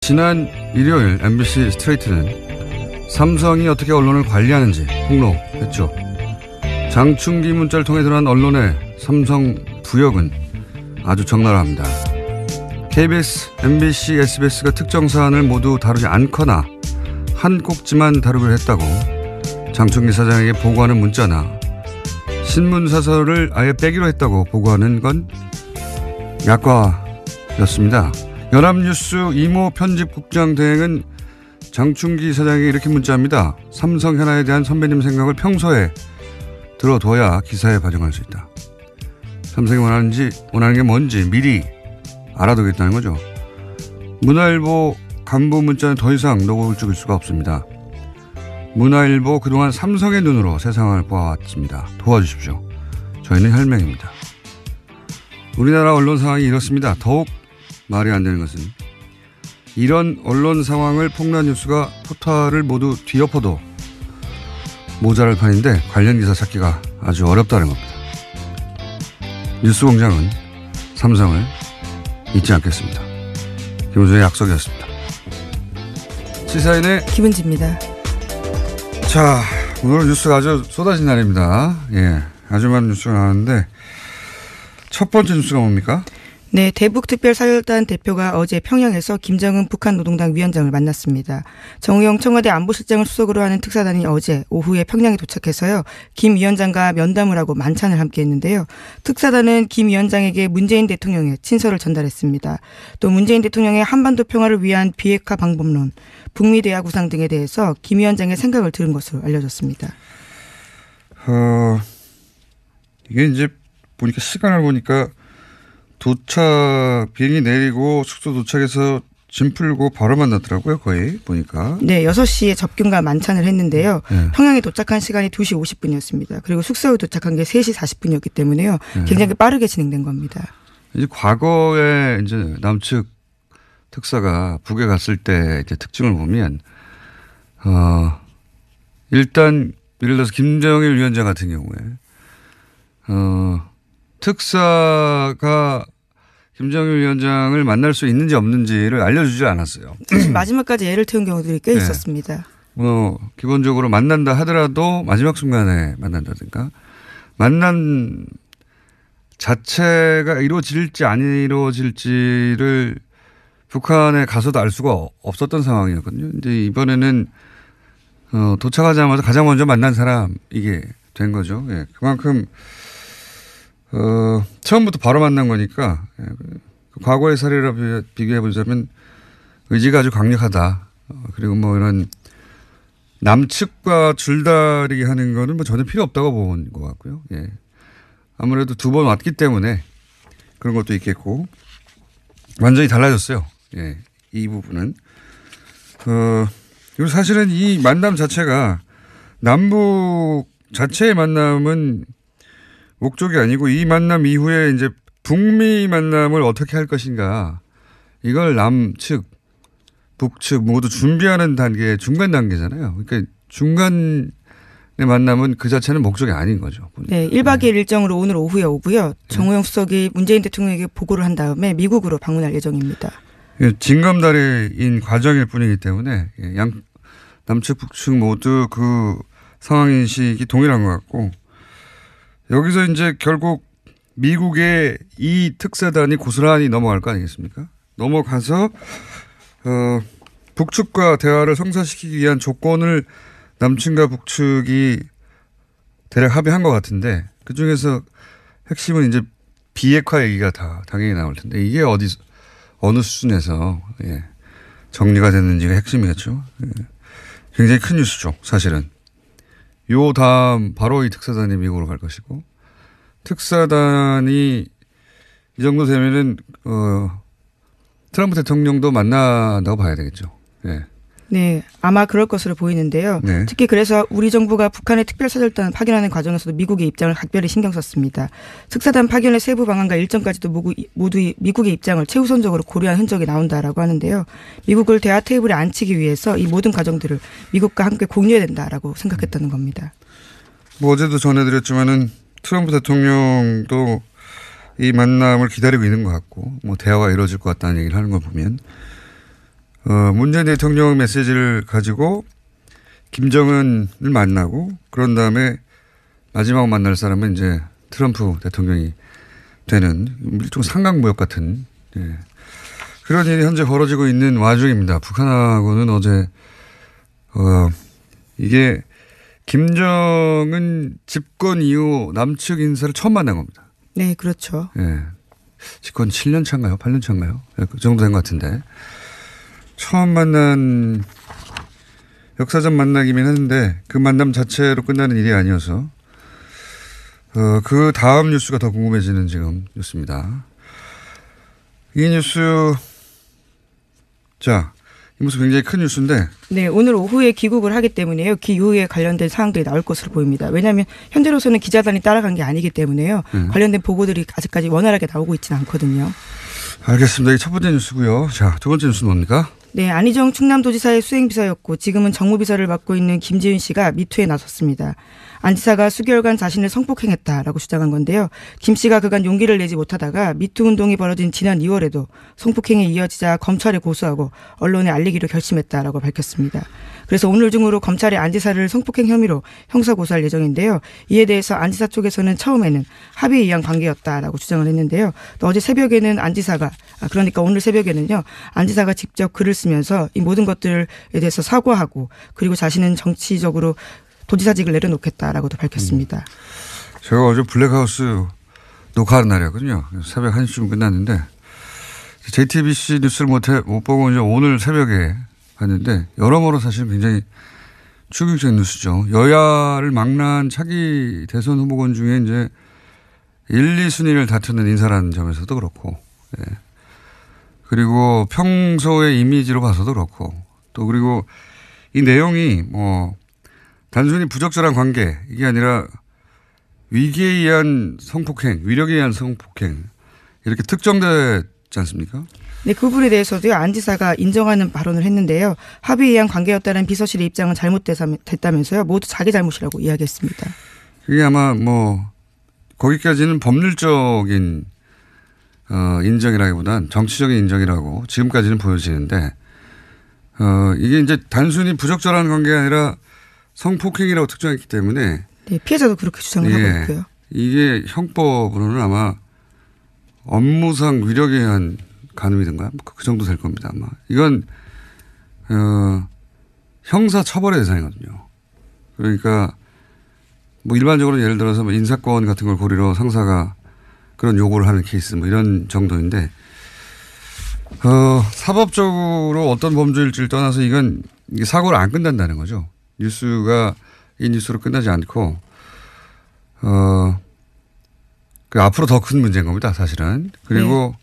지난 일요일 MBC 스트레이트는 삼성이 어떻게 언론을 관리하는지 폭로했죠. 장충기 문자를 통해 드러난 언론의 삼성 부역은 아주 적나라합니다. KBS, MBC, SBS가 특정 사안을 모두 다루지 않거나 한 꼭지만 다루기로 했다고 장충기 사장에게 보고하는 문자나 신문사설을 아예 빼기로 했다고 보고하는 건 약과였습니다. 연합뉴스 이모 편집국장 대행은 장충기 사장에게 이렇게 문자합니다. 삼성 현안에 대한 선배님 생각을 평소에 들어둬야 기사에 반영할 수 있다. 삼성이 원하는 게 뭔지 미리 알아두겠다는 거죠. 문화일보 간부 문자는 더 이상 녹을 죽일 수가 없습니다. 문화일보 그동안 삼성의 눈으로 세상을 보아왔습니다. 도와주십시오. 저희는 혈맹입니다. 우리나라 언론 상황이 이렇습니다. 더욱 말이 안 되는 것은 이런 언론 상황을 폭로뉴스가 포탈을 모두 뒤엎어도 모자랄 판인데 관련 기사 찾기가 아주 어렵다는 겁니다. 뉴스공장은 삼성을 잊지 않겠습니다. 김은수의 약속이었습니다. 시사인의 김은지입니다. 자, 오늘은 뉴스가 아주 쏟아진 날입니다. 예, 아주 많은 뉴스가 나왔는데 첫 번째 뉴스가 뭡니까? 네, 대북특별사절단 대표가 어제 평양에서 김정은 북한 노동당 위원장을 만났습니다. 정우영 청와대 안보실장을 수석으로 하는 특사단이 어제 오후에 평양에 도착해서요. 김 위원장과 면담을 하고 만찬을 함께 했는데요. 특사단은 김 위원장에게 문재인 대통령의 친서를 전달했습니다. 또 문재인 대통령의 한반도 평화를 위한 비핵화 방법론, 북미 대화 구상 등에 대해서 김 위원장의 생각을 들은 것으로 알려졌습니다. 이게 이제 보니까 시간을 보니까 비행기 내리고 숙소 도착해서 짐 풀고 바로 만났더라고요. 거의 보니까. 네. 6시에 접견과 만찬을 했는데요. 네. 평양에 도착한 시간이 2시 50분이었습니다. 그리고 숙소에 도착한 게 3시 40분이었기 때문에요. 굉장히 빠르게 진행된 겁니다. 이제 과거에 이제 남측 특사가 북에 갔을 때 이제 특징을 보면 일단 예를 들어서 김정일 위원장 같은 경우에 특사가 김정일 위원장을 만날 수 있는지 없는지를 알려주지 않았어요. 마지막까지 애를 태운 경우들이 꽤 있었습니다. 기본적으로 만난다 하더라도 마지막 순간에 만난다든가 만난 자체가 이루어질지 안 이루어질지를 북한에 가서도 알 수가 없었던 상황이었거든요. 근데 이번에는 도착하자마자 가장 먼저 만난 사람 이게 된 거죠. 예, 그만큼 처음부터 바로 만난 거니까 과거의 사례라 비교해 보자면 의지가 아주 강력하다. 그리고 뭐 이런 남측과 줄다리기 하는 거는 뭐 전혀 필요 없다고 본 것 같고요. 예. 아무래도 2번 왔기 때문에 그런 것도 있겠고 완전히 달라졌어요. 예. 이 부분은. 그리고 사실은 이 만남 자체가 남북 자체의 만남은 목적이 아니고 이 만남 이후에 이제 북미 만남을 어떻게 할 것인가 이걸 남측, 북측 모두 준비하는 단계, 중간 단계잖아요. 그러니까 중간의 만남은 그 자체는 목적이 아닌 거죠. 네, 1박 2일 일정으로 오늘 오후에 오고요. 정우영 수석이 문재인 대통령에게 보고를 한 다음에 미국으로 방문할 예정입니다. 징검다리인 과정일 뿐이기 때문에 남측, 북측 모두 그 상황인식이 동일한 것 같고 여기서 이제 결국 미국의 이 특사단이 고스란히 넘어갈 거 아니겠습니까? 넘어가서 북측과 대화를 성사시키기 위한 조건을 남측과 북측이 대략 합의한 것 같은데 그중에서 핵심은 이제 비핵화 얘기가 다 당연히 나올 텐데 이게 어느 수준에서 정리가 됐는지가 핵심이겠죠. 굉장히 큰 뉴스죠. 사실은. 요 다음 바로 이 특사단이 미국으로 갈 것이고 특사단이 이 정도 되면은 트럼프 대통령도 만난다고 봐야 되겠죠. 예. 네, 아마 그럴 것으로 보이는데요. 네. 특히 그래서 우리 정부가 북한의 특별사절단을 파견하는 과정에서도 미국의 입장을 각별히 신경 썼습니다. 특사단 파견의 세부 방안과 일정까지도 모두 미국의 입장을 최우선적으로 고려한 흔적이 나온다라고 하는데요. 미국을 대화 테이블에 앉히기 위해서 이 모든 과정들을 미국과 함께 공유해야 된다라고 생각했다는 겁니다. 뭐 어제도 전해드렸지만은 트럼프 대통령도 이 만남을 기다리고 있는 것 같고 뭐 대화가 이루어질 것 같다는 얘기를 하는 걸 보면 문재인 대통령 메시지를 가지고 김정은을 만나고 그런 다음에 마지막 만날 사람은 이제 트럼프 대통령이 되는 일종 상강무역 같은 그런 일이 현재 벌어지고 있는 와중입니다. 북한하고는 어제 이게 김정은 집권 이후 남측 인사를 처음 만난 겁니다. 네, 그렇죠. 예. 집권 7년 차인가요? 8년 차인가요? 그 정도 된 것 같은데. 처음 만난 역사적 만나기긴 했는데 그 만남 자체로 끝나는 일이 아니어서 그 다음 뉴스가 더 궁금해지는 지금 뉴스입니다. 이 뉴스 이 뉴스 굉장히 큰 뉴스인데 네, 오늘 오후에 귀국을 하기 때문에요. 기후에 관련된 사항들이 나올 것으로 보입니다. 왜냐하면 현재로서는 기자단이 따라간 게 아니기 때문에요. 관련된 보고들이 아직까지 원활하게 나오고 있지는 않거든요. 알겠습니다. 이게 첫 번째 뉴스고요. 자, 두 번째 뉴스는 뭡니까? 네, 안희정 충남도지사의 수행비서였고 지금은 정무비서를 맡고 있는 김지은 씨가 미투에 나섰습니다. 안 지사가 수개월간 자신을 성폭행했다라고 주장한 건데요. 김 씨가 그간 용기를 내지 못하다가 미투 운동이 벌어진 지난 2월에도 성폭행이 이어지자 검찰에 고소하고 언론에 알리기로 결심했다라고 밝혔습니다. 그래서 오늘 중으로 검찰이 안 지사를 성폭행 혐의로 형사고소할 예정인데요. 이에 대해서 안 지사 쪽에서는 처음에는 합의에 의한 관계였다라고 주장을 했는데요. 또 어제 새벽에는 안 지사가 그러니까 오늘 새벽에는요. 안 지사가 직접 글을 쓰면서 이 모든 것들에 대해서 사과하고 그리고 자신은 정치적으로 도지사직을 내려놓겠다라고도 밝혔습니다. 제가 어제 블랙하우스 녹화하는 날이었거든요. 새벽 1시쯤 끝났는데 JTBC 뉴스를 못 보고 이제 오늘 새벽에 봤는데 여러모로 사실 굉장히 충격적인 뉴스죠. 여야를 망라한 차기 대선 후보군 중에 이제 1, 2순위를 다투는 인사라는 점에서도 그렇고 그리고 평소의 이미지로 봐서도 그렇고 또 그리고 이 내용이 단순히 부적절한 관계 이게 아니라 위기에 의한 성폭행, 위력에 의한 성폭행 이렇게 특정되지 않습니까? 네, 그 부분에 대해서도요. 안 지사가 인정하는 발언을 했는데요. 합의에 의한 관계였다는 비서실의 입장은 잘못됐다면서요. 모두 자기 잘못이라고 이야기했습니다. 그게 아마 거기까지는 법률적인 인정이라기보단 정치적인 인정이라고 지금까지는 보여지는데 이게 이제 단순히 부적절한 관계가 아니라 성폭행이라고 특정했기 때문에 네, 피해자도 그렇게 주장을 하고 있고요. 이게 형법으로는 아마 업무상 위력에 의한 간음이든가 그 정도 될 겁니다. 아마 이건 형사 처벌의 대상이거든요. 그러니까 일반적으로 예를 들어서 인사권 같은 걸 고리로 상사가 그런 요구를 하는 케이스 이런 정도인데 사법적으로 어떤 범죄일지를 떠나서 이게 사고를 안 끝난다는 거죠. 뉴스가 이 뉴스로 끝나지 않고 앞으로 더 큰 문제인 겁니다. 사실은. 그리고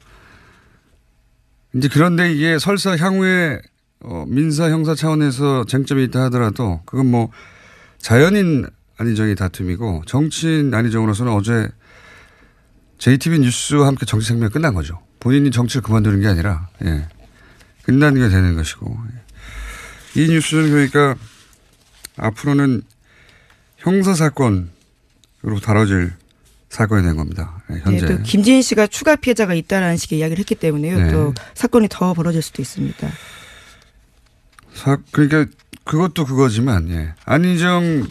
이제 그런데 이게 설사 향후에 민사 형사 차원에서 쟁점이 있다 하더라도 그건 자연인 안희정의 다툼이고 정치인 안희정으로서는 어제 JTBC 뉴스와 함께 정치 생명이 끝난 거죠. 본인이 정치를 그만두는 게 아니라 끝나는 게 되는 것이고 이 뉴스는 그러니까 앞으로는 형사사건으로 다뤄질 사건이 된 겁니다. 현재. 네, 또 김지은 씨가 추가 피해자가 있다라는 식의 이야기를 했기 때문에요. 또 사건이 더 벌어질 수도 있습니다. 그러니까 그것도 그거지만 안희정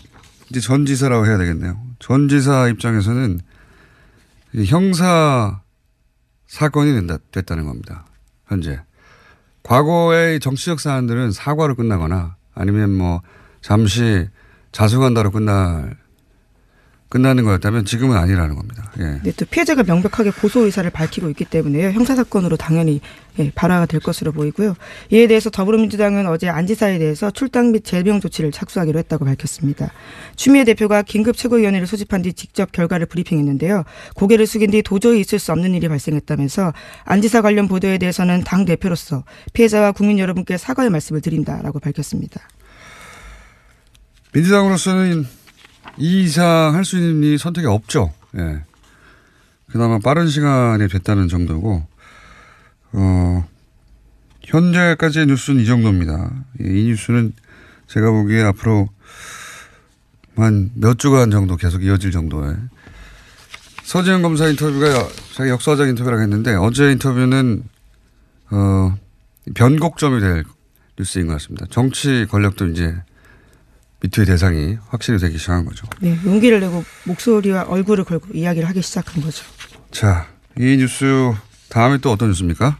이제 전 지사라고 해야 되겠네요. 전 지사 입장에서는 형사 사건이 됐다는 겁니다. 현재. 과거의 정치적 사안들은 사과로 끝나거나 아니면 잠시 자수한다로 끝나는 거였다면 지금은 아니라는 겁니다. 네, 또 피해자가 명백하게 고소 의사를 밝히고 있기 때문에요. 형사사건으로 당연히 발화가 될 것으로 보이고요. 이에 대해서 더불어민주당은 어제 안 지사에 대해서 출당 및 제명 조치를 착수하기로 했다고 밝혔습니다. 추미애 대표가 긴급 최고위원회를 소집한 뒤 직접 결과를 브리핑했는데요. 고개를 숙인 뒤 도저히 있을 수 없는 일이 발생했다면서 안 지사 관련 보도에 대해서는 당 대표로서 피해자와 국민 여러분께 사과의 말씀을 드린다라고 밝혔습니다. 민주당으로서는 이 이상 할 수 있는 일이 선택이 없죠. 그나마 빠른 시간이 됐다는 정도고, 현재까지의 뉴스는 이 정도입니다. 이 뉴스는 제가 보기에 앞으로 한 몇 주간 정도 계속 이어질 정도의 서지현 검사 인터뷰가 자기 역사적 인터뷰라고 했는데 어제 인터뷰는 변곡점이 될 뉴스인 것 같습니다. 정치 권력도 이제 미투의 대상이 확실히 되기 시작한 거죠. 네, 용기를 내고 목소리와 얼굴을 걸고 이야기를 하기 시작한 거죠. 자, 이 뉴스 다음에 또 어떤 뉴스입니까?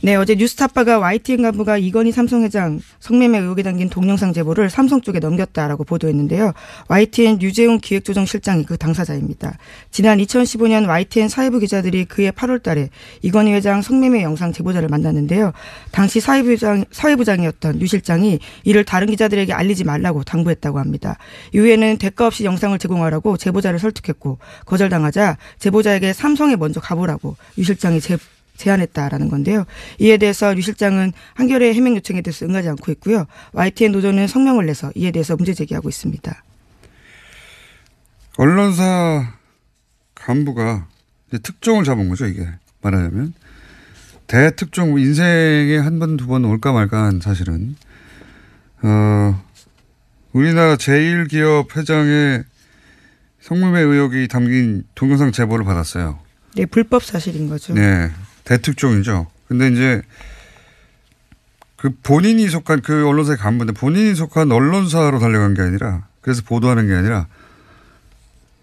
네, 어제 뉴스타파가 YTN 간부가 이건희 삼성회장 성매매 의혹에 담긴 동영상 제보를 삼성 쪽에 넘겼다라고 보도했는데요. YTN 유재훈 기획조정실장이 그 당사자입니다. 지난 2015년 YTN 사회부 기자들이 그해 8월 달에 이건희 회장 성매매 영상 제보자를 만났는데요. 당시 사회부장이었던 유 실장이 이를 다른 기자들에게 알리지 말라고 당부했다고 합니다. 이후에는 대가 없이 영상을 제공하라고 제보자를 설득했고 거절당하자 제보자에게 삼성에 먼저 가보라고 유 실장이 제안했다라는 건데요. 이에 대해서 류 실장은 한겨레 해명 요청에 대해서 응하지 않고 있고요. YTN 노조는 성명을 내서 이에 대해서 문제 제기하고 있습니다. 언론사 간부가 이제 특종을 잡은 거죠. 이게 말하자면 대특종 인생에 한 번, 두 번 올까 말까한 사실은 우리나라 제1기업 회장의 성매매 의혹이 담긴 동영상 제보를 받았어요. 네, 불법 사실인 거죠. 네. 대특종이죠. 근데 이제 그 본인이 속한 그 언론사의 간부인데 본인이 속한 언론사로 달려간 게 아니라 그래서 보도하는 게 아니라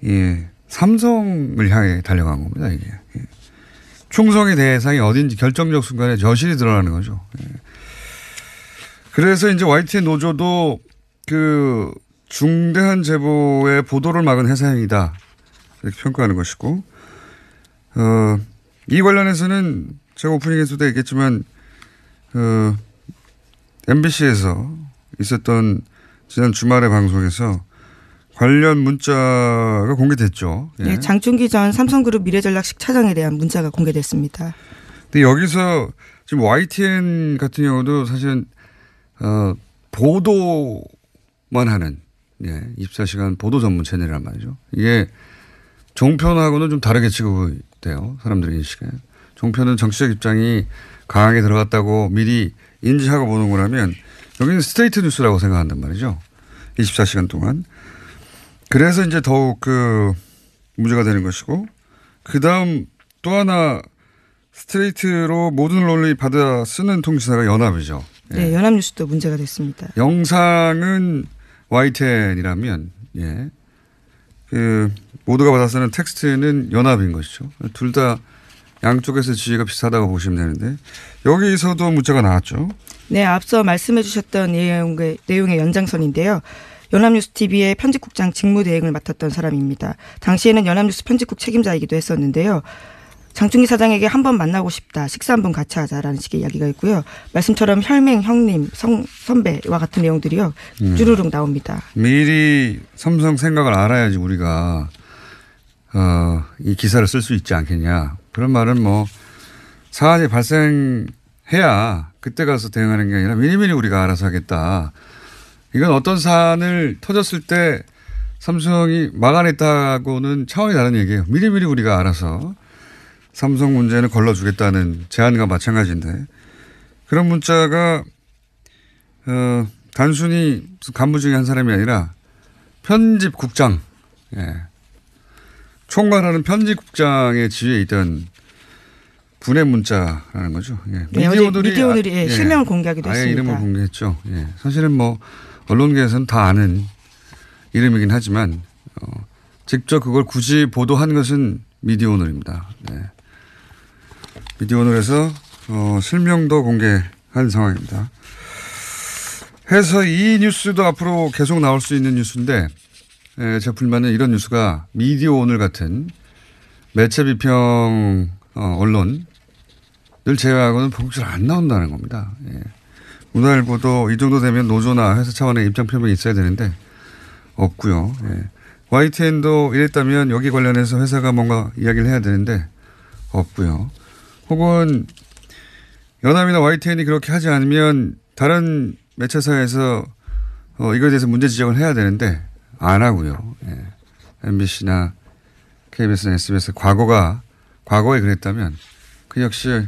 예, 삼성을 향해 달려간 겁니다. 이게. 예. 충성의 대상이 어딘지 결정적 순간에 저실이 드러나는 거죠. 예. 그래서 이제 YTN 노조도 그 중대한 제보의 보도를 막은 회사행위다. 이렇게 평가하는 것이고 이 관련해서는 제가 오프닝에서도 얘기했지만 MBC에서 있었던 지난 주말의 방송에서 관련 문자가 공개됐죠. 예. 네, 장충기 전 삼성그룹 미래전략식 차장에 대한 문자가 공개됐습니다. 근데 여기서 지금 YTN 같은 경우도 사실은 보도만 하는 24시간 보도 전문 채널이란 말이죠. 이게 종편하고는 좀 다르게 취급돼요. 사람들의 인식에. 종편은 정치적 입장이 강하게 들어갔다고 미리 인지하고 보는 거라면 여기는 스트레이트 뉴스라고 생각한단 말이죠. 24시간 동안. 그래서 이제 더욱 그 문제가 되는 것이고 그다음 또 하나 스트레이트로 모든 논리 받아 쓰는 통신사가 연합이죠. 네, 연합뉴스도 문제가 됐습니다. 영상은 YTN이라면 그 모두가 받아 쓰는 텍스트는 연합인 것이죠. 둘 다 양쪽에서 지위가 비슷하다고 보시면 되는데 여기서도 문제가 나왔죠. 네, 앞서 말씀해 주셨던 내용의 연장선인데요. 연합뉴스TV의 편집국장 직무대행을 맡았던 사람입니다. 당시에는 연합뉴스 편집국 책임자이기도 했었는데요. 장충기 사장에게 한번 만나고 싶다. 식사 한번 같이 하자라는 식의 이야기가 있고요. 말씀처럼 혈맹, 형님, 선배와 같은 내용들이요. 주르륵 나옵니다. 미리 삼성 생각을 알아야지 우리가 이 기사를 쓸 수 있지 않겠냐. 그런 말은 뭐 사안이 발생해야 그때 가서 대응하는 게 아니라 미리미리 우리가 알아서 하겠다. 이건 어떤 사안을 터졌을 때 삼성이 막아냈다고는 차원이 다른 얘기예요. 미리미리 우리가 알아서 삼성 문제는 걸러주겠다는 제안과 마찬가지인데 그런 문자가 단순히 간부 중에 한 사람이 아니라 편집국장, 총괄하는 편집국장의 지위에 있던 분의 문자라는 거죠. 미디어오늘이 실명을 공개하기도 아예 했습니다. 이름을 공개했죠. 사실은 뭐 언론계에서는 다 아는 이름이긴 하지만 직접 그걸 굳이 보도한 것은 미디어오늘입니다. 미디어오늘에서 실명도 공개한 상황입니다. 해서 이 뉴스도 앞으로 계속 나올 수 있는 뉴스인데 제 불만은 이런 뉴스가 미디어오늘 같은 매체 비평 언론을 제외하고는 본격적으로 안 나온다는 겁니다. 문화일보도 이 정도 되면 노조나 회사 차원의 입장 표명이 있어야 되는데 없고요. YTN도 이랬다면 여기 관련해서 회사가 뭔가 이야기를 해야 되는데 없고요. 혹은 연합이나 YTN이 그렇게 하지 않으면 다른 매체사에서 이거에 대해서 문제 지적을 해야 되는데 안 하고요. MBC나 KBS나 SBS 과거에 그랬다면 그 역시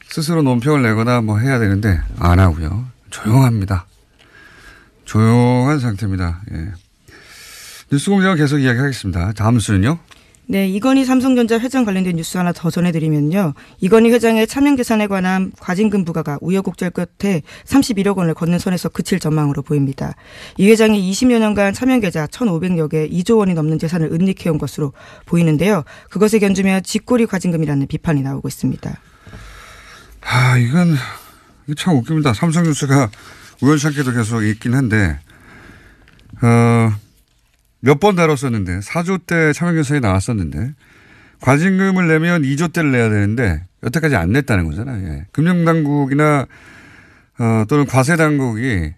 스스로 논평을 내거나 뭐 해야 되는데 안 하고요. 조용합니다. 조용한 상태입니다. 뉴스공장을 계속 이야기하겠습니다. 다음 수는요? 네, 이건희 삼성전자 회장 관련된 뉴스 하나 더 전해드리면요. 이건희 회장의 차명재산에 관한 과징금 부과가 우여곡절 끝에 31억 원을 걷는 선에서 그칠 전망으로 보입니다. 이 회장이 20여 년간 차명계좌 1,500여 개 2조 원이 넘는 재산을 은닉해온 것으로 보이는데요. 그것에 견주며 쥐꼬리 과징금이라는 비판이 나오고 있습니다. 이건 참 웃깁니다. 삼성뉴스가 우연찮게도 계속 있긴 한데 몇 번 다뤘었는데 4조 대 차명계산이 나왔었는데 과징금을 내면 2조 대를 내야 되는데 여태까지 안 냈다는 거잖아요. 예. 금융당국이나 또는 과세당국이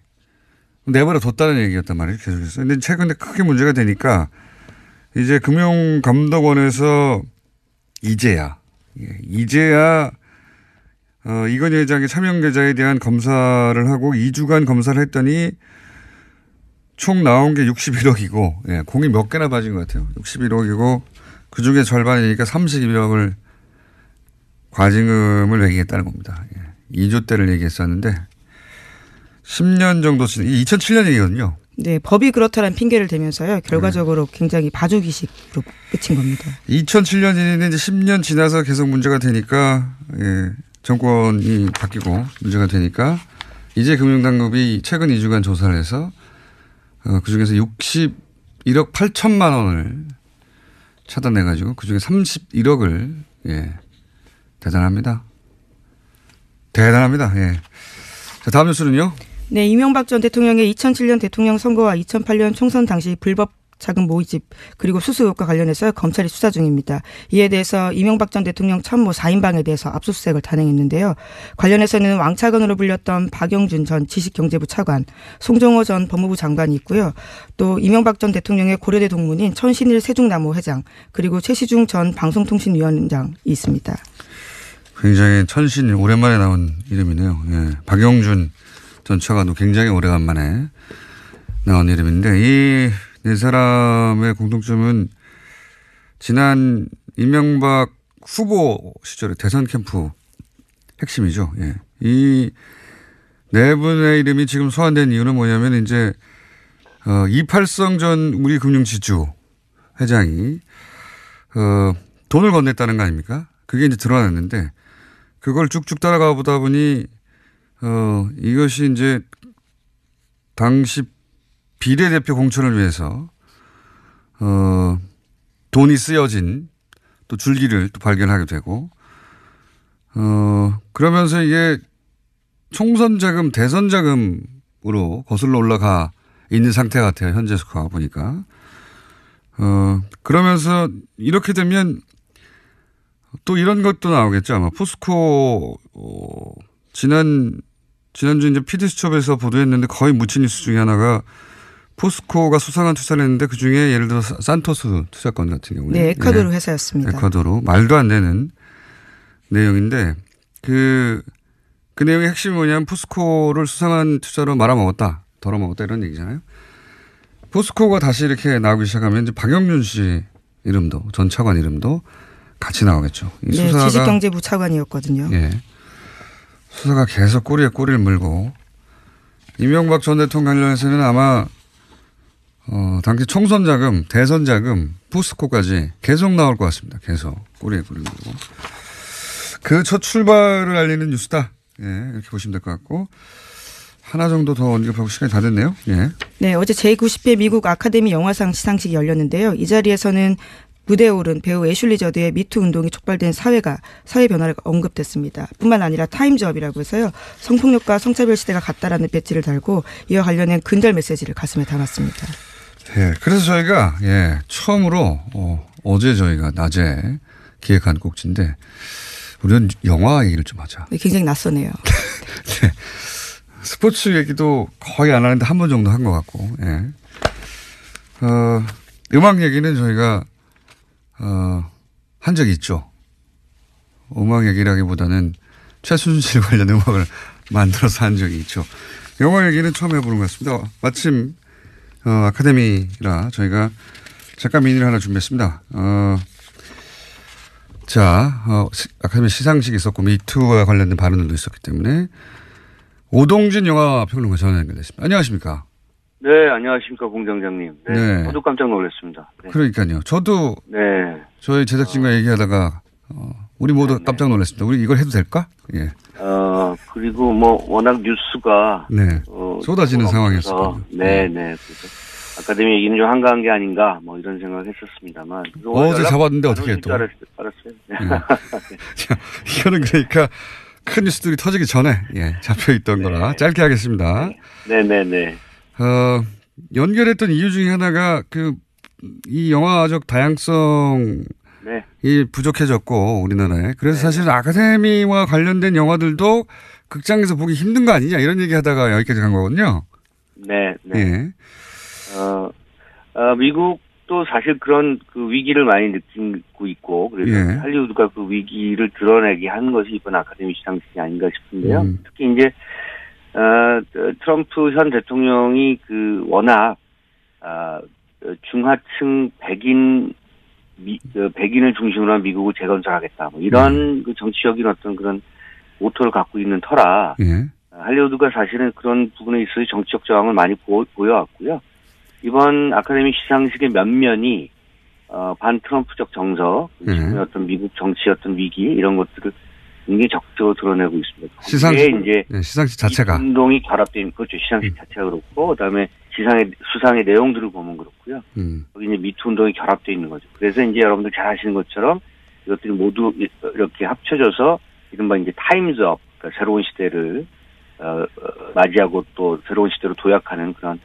내버려 뒀다는 얘기였단 말이에요. 계속해서. 근데 최근에 크게 문제가 되니까 이제 금융감독원에서 이제야 이건희 회장의 차명계좌에 대한 검사를 하고 2주간 검사를 했더니 총 나온 게 61억이고, 예, 공이 몇 개나 빠진 것 같아요. 61억이고, 그 중에 절반이니까 31억을 과징금을 매기겠다는 겁니다. 예, 2조대를 얘기했었는데, 10년 정도 2007년 얘기거든요. 네, 법이 그렇다는 핑계를 대면서요. 결과적으로 굉장히 봐주기식으로 끝인 겁니다. 2007년인데 이제 10년 지나서 계속 문제가 되니까, 예, 정권이 바뀌고 문제가 되니까, 이제 금융당국이 최근 2주간 조사를 해서 그중에서 61억 8천만 원을 찾아내가지고 그중에 31억을 예 대단합니다. 예. 자, 다음 뉴스는요. 네, 이명박 전 대통령의 2007년 대통령 선거와 2008년 총선 당시 불법 자금 모집 그리고 수수 의혹과 관련해서 검찰이 수사 중입니다. 이에 대해서 이명박 전 대통령 참모 4인방에 대해서 압수수색을 단행했는데요. 관련해서는 왕차관으로 불렸던 박영준 전 지식경제부 차관, 송정호 전 법무부 장관이 있고요. 또 이명박 전 대통령의 고려대 동문인 천신일 세종나무 회장 그리고 최시중 전 방송통신위원장이 있습니다. 굉장히 천신일 오랜만에 나온 이름이네요. 예. 박영준 전 차관도 굉장히 오래간만에 나온 이름인데 이 네 사람의 공통점은 지난 이명박 후보 시절의 대선 캠프 핵심이죠. 예. 이 네 분의 이름이 지금 소환된 이유는 뭐냐면 이제 이팔성 전 우리금융지주 회장이 돈을 건넸다는 거 아닙니까? 그게 이제 드러났는데 그걸 쭉쭉 따라가 보다 보니 이것이 이제 당시 비례대표 공천을 위해서 돈이 쓰여진 또 줄기를 또 발견하게 되고 그러면서 이게 총선 자금, 대선 자금으로 거슬러 올라가 있는 상태 같아요. 현재 수가 보니까. 그러면서 이렇게 되면 또 이런 것도 나오겠죠. 아마 포스코 지난주 이제 PD수첩에서 보도했는데 거의 묻힌 뉴스 중에 하나가 포스코가 수상한 투자를 했는데 그중에 예를 들어서 산토스 투자권 같은 경우에. 네, 에콰도르 회사였습니다. 에콰도르. 말도 안 되는 내용인데 그 내용의 핵심이 뭐냐면 포스코를 수상한 투자로 말아먹었다. 덜어먹었다 이런 얘기잖아요. 포스코가 다시 이렇게 나오기 시작하면 이제 박영준 씨 이름도 전 차관 이름도 같이 나오겠죠. 이 네, 수사가 지식경제부 차관이었거든요. 예. 수사가 계속 꼬리에 꼬리를 물고 이명박 전 대통령 관련해서는 아마 당시 총선 자금, 대선 자금, 포스코까지 계속 나올 것 같습니다. 계속 꼬리에 꼬리를 물고. 그 첫 출발을 알리는 뉴스다. 예, 이렇게 보시면 될 것 같고. 하나 정도 더 언급하고 시간이 다 됐네요. 예. 네, 어제 제90회 미국 아카데미 영화상 시상식이 열렸는데요. 이 자리에서는 무대에 오른 배우 애슐리 저드의 미투 운동이 촉발된 사회 변화가 언급됐습니다. 뿐만 아니라 타임즈업이라고 해서요. 성폭력과 성차별 시대가 같다라는 배지를 달고 이와 관련된 근절 메시지를 가슴에 담았습니다. 예, 그래서 저희가 처음으로 어제 저희가 낮에 기획한 꼭지인데 우리는 영화 얘기를 좀 하자. 네, 굉장히 낯서네요. 네. 스포츠 얘기도 거의 안 하는데 한 번 정도 한 것 같고. 예. 음악 얘기는 저희가 한 적이 있죠. 음악 얘기라기보다는 최순실 관련 음악을 만들어서 한 적이 있죠. 영화 얘기는 처음 해보는 것 같습니다. 마침 아카데미라 저희가 잠깐 미니를 하나 준비했습니다. 아카데미 시상식이 있었고 미투와 관련된 발언들도 있었기 때문에 오동진 영화평론가 전화 연결됐습니다. 안녕하십니까? 네, 안녕하십니까, 공장장님. 네, 네. 저도 깜짝 놀랐습니다. 네. 그러니까요. 저도 네. 저희 제작진과 얘기하다가 우리 모두 깜짝 놀랐습니다. 우리 이걸 해도 될까? 예. 그리고 워낙 뉴스가 네. 쏟아지는 상황이었어요. 네. 그래서 아카데미 얘기는 좀 한가한 게 아닌가 이런 생각했었습니다만 어제 잡았는데 어떻게 또? 알았어요. 네. 자, 이거는 그러니까 큰 뉴스들이 터지기 전에 잡혀 있던 거라 짧게 하겠습니다. 네. 연결했던 이유 중에 하나가 이 영화적 다양성이 부족해졌고 우리나라에 그래서 사실 아카데미와 관련된 영화들도 극장에서 보기 힘든 거 아니냐 이런 얘기하다가 여기까지 간 거거든요. 네. 예. 미국도 사실 그런 그 위기를 많이 느끼고 있고 그래서 할리우드가 그 위기를 드러내게 한 것이 이번 아카데미 시상식이 아닌가 싶은데요. 특히 이제 트럼프 현 대통령이 워낙 중하층 백인을 중심으로 한 미국을 재건설하겠다 이런 그 정치적인 어떤 그런 모토를 갖고 있는 터라 할리우드가 사실은 그런 부분에 있어서 정치적 저항을 많이 보여왔고요. 이번 아카데미 시상식의 면면이 반 트럼프적 정서, 지금의 어떤 미국 정치의 어떤 위기 이런 것들을 굉장히 적극적으로 드러내고 있습니다. 시상식 자체가 운동이 결합되어 있는 그렇죠. 시상식 자체가 그렇고 그다음에 수상의 내용들을 보면 그렇고요. 거기 이제 미투 운동이 결합되어 있는 거죠. 그래서 이제 여러분들 잘 아시는 것처럼 이것들이 모두 이렇게 합쳐져서 이른바 이제 타임즈업, 그러니까 새로운 시대를 맞이하고 또 새로운 시대로 도약하는 그런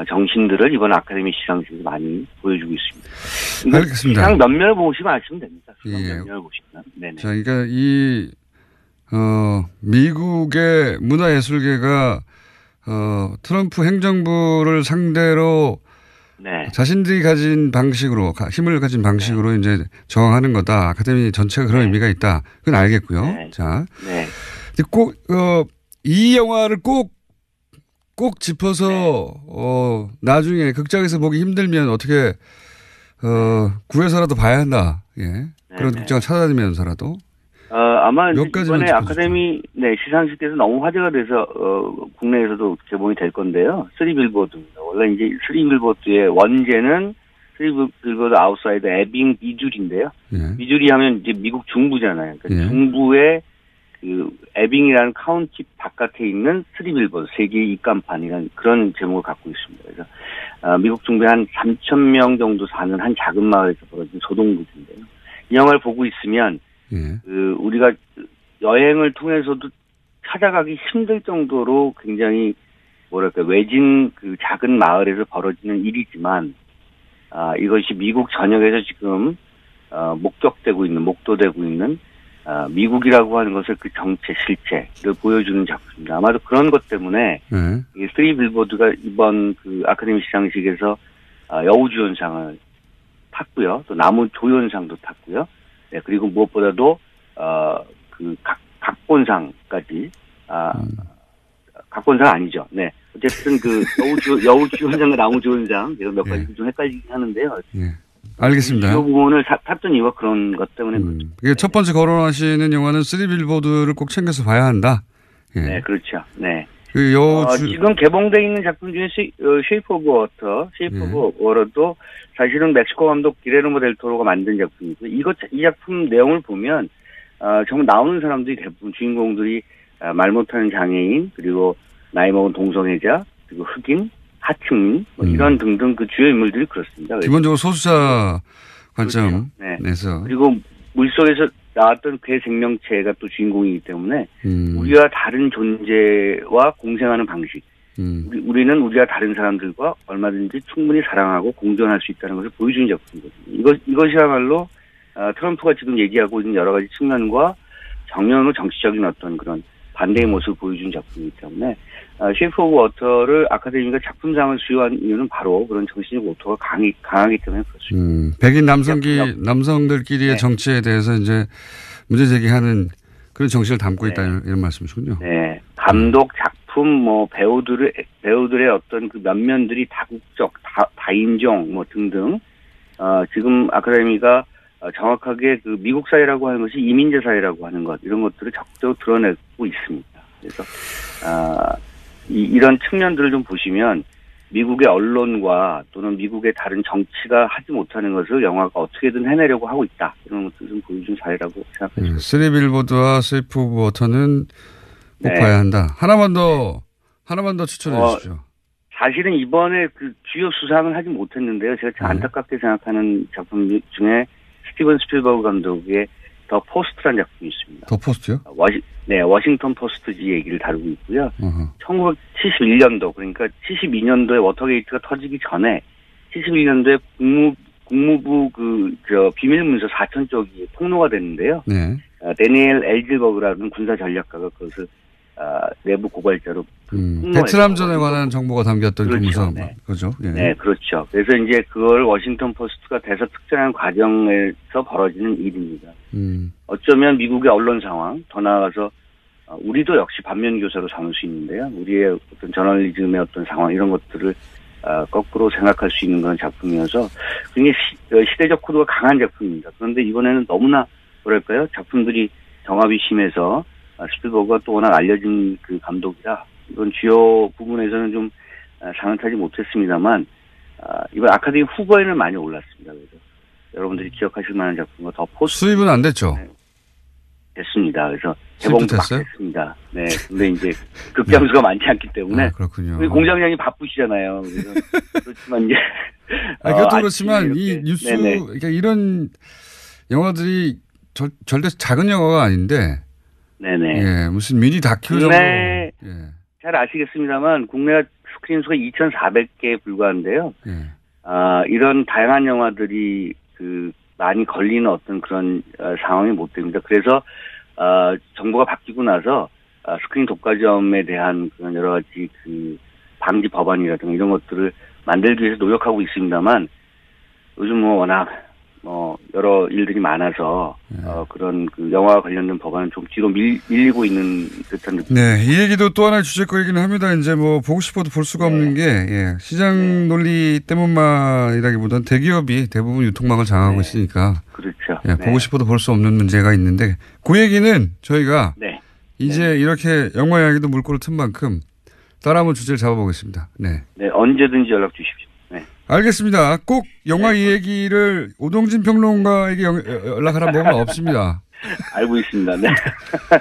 정신들을 이번 아카데미 시상식에서 많이 보여주고 있습니다. 알겠습니다. 시상 면면을 보시면 아시면 됩니다. 면면을 보시면. 네네. 자, 그러니까 미국의 문화예술계가 트럼프 행정부를 상대로 자신들이 가진 방식으로 힘을 가진 방식으로 이제 저항하는 거다. 아카데미 전체가 그런 의미가 있다. 그건 알겠고요. 자, 꼭 이 영화를 꼭 짚어서 나중에 극장에서 보기 힘들면 어떻게 구해서라도 봐야 한다. 그런 극장을 찾아다니면서라도. 아마 이번에 아카데미 시상식에서 너무 화제가 돼서 국내에서도 개봉이 될 건데요. 3빌보드입니다. 원래 이제 3빌보드의 원제는 3빌보드 아웃사이드 에빙 미주리인데요. 미주리 하면 이제 미국 중부잖아요. 그러니까 중부의 에빙이라는 카운티 바깥에 있는 3빌보드, 세계의 입간판이라는 그런 제목을 갖고 있습니다. 그래서 미국 중부에 한 3,000명 정도 사는 한 작은 마을에서 벌어진 소동극인데요. 이 영화를 보고 있으면 우리가 여행을 통해서도 찾아가기 힘들 정도로 굉장히 외진 작은 마을에서 벌어지는 일이지만 이것이 미국 전역에서 지금 목도되고 있는 미국이라고 하는 것을 그 정체, 실체를 보여주는 작품입니다. 아마도 그런 것 때문에 이 3빌보드가 이번 아카데미 시상식에서 여우주연상을 탔고요. 또 남우조연상도 탔고요. 그리고 무엇보다도 각본상까지 각본상 아니죠. 어쨌든 여우주연상과 남우조연상 제가 몇 가지 좀 헷갈리긴 하는데요. 알겠습니다. 이 부분을 탔던 이유가 그런 것 때문에 그렇죠. 이게 첫 번째 거론하시는 영화는 3빌보드를 꼭 챙겨서 봐야 한다. 네, 그렇죠. 네. 지금 개봉되어 있는 작품 중에 쉐이프 오브 워터, 워터도 사실은 멕시코 감독 기레르모 델 토로가 만든 작품이고 이 작품 내용을 보면 정말 나오는 사람들이 대부분 주인공들이 말 못하는 장애인 그리고 나이 먹은 동성애자 그리고 흑인 하층민 이런 등등 그 주요 인물들이 그렇습니다. 기본적으로 소수자 관점에서 그리고 물속에서 나왔던 그 생명체가 또 주인공이기 때문에 우리와 다른 존재와 공생하는 방식 우리는 우리와 다른 사람들과 얼마든지 충분히 사랑하고 공존할 수 있다는 것을 보여주는 작품이거든요. 이것이야말로 트럼프가 지금 얘기하고 있는 여러 가지 측면과 정면으로 정치적인 어떤 그런 반대의 모습을 보여준 작품이기 때문에 쉐이프 오브 워터를 아카데미가 작품상을 수여한 이유는 바로 그런 정신적 모토가 강하기 때문에 그렇습니다. 백인 남성들끼리의 정치에 대해서 이제 문제 제기하는 그런 정신을 담고 있다 이런 말씀이시군요. 네, 감독, 작품, 배우들의 어떤 그 면면들이 다국적, 다인종 등등 지금 아카데미가 정확하게 그 미국 사회라고 하는 것이 이민자 사회라고 하는 것 이런 것들을 적극적으로 드러내고 있습니다. 그래서 이런 측면들을 좀 보시면 미국의 언론과 또는 미국의 다른 정치가 하지 못하는 것을 영화가 어떻게든 해내려고 하고 있다. 이런 것들을 좀 보여준 사례라고 생각합니다. 쓰리 빌보드와 세이프 오브 워터는 꼭 네. 봐야 한다. 하나만 더 추천해 주십시오. 사실은 이번에 그 주요 수상을 하지 못했는데요. 제가 참 안타깝게 생각하는 작품 중에 스티븐 스필버그 감독의 더 포스트라는 작품이 있습니다. 더 포스트요? 워싱턴 포스트지 얘기를 다루고 있고요. 1971년도 그러니까 72년도에 워터게이트가 터지기 전에 71년도에 국무부 비밀문서 4천 쪽이 폭로가 됐는데요. 네. 데니엘 엘질버그라는 군사 전략가가 그것을 내부 고발자로 베트남전에 관한 정보가 담겼던 그 문서 그죠? 예. 네, 그렇죠. 그래서 이제 그걸 워싱턴 포스트가 대서특전하는 과정에서 벌어지는 일입니다. 어쩌면 미국의 언론 상황, 더 나아가서 우리도 역시 반면 교사로 삼을 수 있는데요. 우리의 어떤 저널리즘의 어떤 상황 이런 것들을 거꾸로 생각할 수 있는 그런 작품이어서 굉장히 시대적 코드가 강한 작품입니다. 그런데 이번에는 너무나 뭐랄까요? 작품들이 정합이 심해서 스필버그가 또 워낙 알려진 그 감독이라 이번 주요 부분에서는 좀 상을 타지 못했습니다만 이번 아카데미 후보에는 많이 올랐습니다. 그래서 여러분들이 기억하실 만한 작품과 더 포스트 수입은 안 됐죠? 네, 됐습니다. 그래서 개봉도 막 됐어요? 됐습니다. 네, 근데 이제 극장수가 많지 않기 때문에 그렇군요. 공장장이 바쁘시잖아요. 그래서 그렇지만 이제 그것도 그렇지만 이 뉴스 네네. 그러니까 이런 영화들이 절대 작은 영화가 아닌데. 네네. 예, 무슨 미니 다큐 정도. 네. 잘 아시겠습니다만 국내 스크린 수가 2,400개에 불과한데요. 예. 이런 다양한 영화들이 많이 걸리는 어떤 그런 상황이 못 됩니다. 그래서 정부가 바뀌고 나서 스크린 독과점에 대한 그런 여러 가지 방지 법안이라든가 이런 것들을 만들기 위해서 노력하고 있습니다만 요즘 워낙 여러 일들이 많아서 그런 영화와 관련된 법안은 좀 뒤로 밀리고 있는 듯한 느낌. 네, 이 얘기도 또 하나의 주제거리긴 합니다. 이제 보고 싶어도 볼 수가 없는 게 시장 논리 때문만이라기보다는 대기업이 대부분 유통망을 장악하고 있으니까. 그렇죠. 보고 싶어도 볼 수 없는 문제가 있는데 그 얘기는 저희가 이제 이렇게 영화 이야기도 물꼬를 튼 만큼 따라 한번 주제를 잡아보겠습니다. 네, 언제든지 연락 주십시오. 알겠습니다. 꼭 영화 이 얘기를 오동진 평론가에게 연락하라는 법은 없습니다. 알고 있습니다. 네.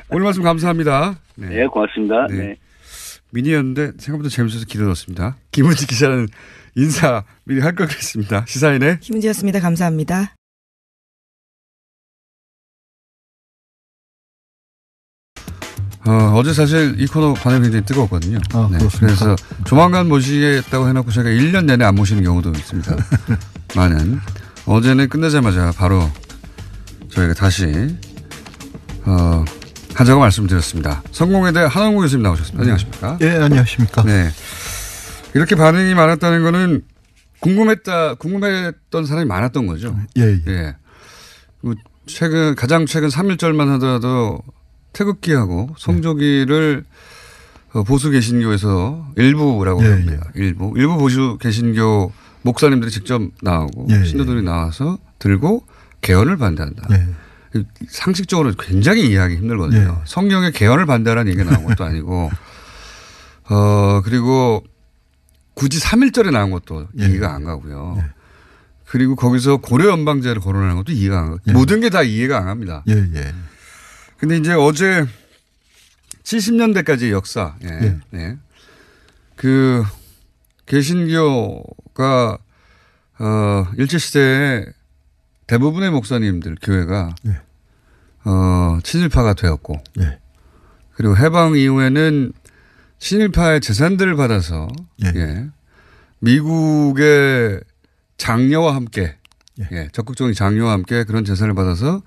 오늘 말씀 감사합니다. 네, 고맙습니다. 네. 미니였는데 생각보다 재밌어서 길어졌습니다. 김은지 기자는 인사 미리 할 걸 그랬습니다. 시사인의 김은지였습니다. 감사합니다. 어제 사실 이 코너 반응이 굉장히 뜨거웠거든요. 그래서 조만간 모시겠다고 해놓고 제가 1년 내내 안 모시는 경우도 있습니다. 많은. 어제는 끝나자마자 바로 저희가 다시 하자고 말씀드렸습니다. 성공회대 한원구 교수님 나오셨습니다. 안녕하십니까? 예, 안녕하십니까? 네. 이렇게 반응이 많았다는 거는 궁금했던 사람이 많았던 거죠. 예. 가장 최근 3.1절만 하더라도 태극기하고 성조기를 보수 개신교에서 일부라고 합니다. 일부 보수 개신교 목사님들이 직접 나오고 신도들이 나와서 들고 개헌을 반대한다. 상식적으로 굉장히 이해하기 힘들거든요. 성경에 개헌을 반대하라는 얘기가 나온 것도 아니고 그리고 굳이 3.1절에 나온 것도 이해가 안 가고요. 그리고 거기서 고려 연방제를 거론하는 것도 이해가 안 가고 모든 게 다 이해가 안 갑니다. 근데 이제 어제 70년대까지의 역사, 그 개신교가 일제시대에 대부분의 목사님들 교회가 친일파가 되었고, 그리고 해방 이후에는 친일파의 재산들을 받아서 미국의 장려와 함께, 적극적인 장려와 함께 그런 재산을 받아서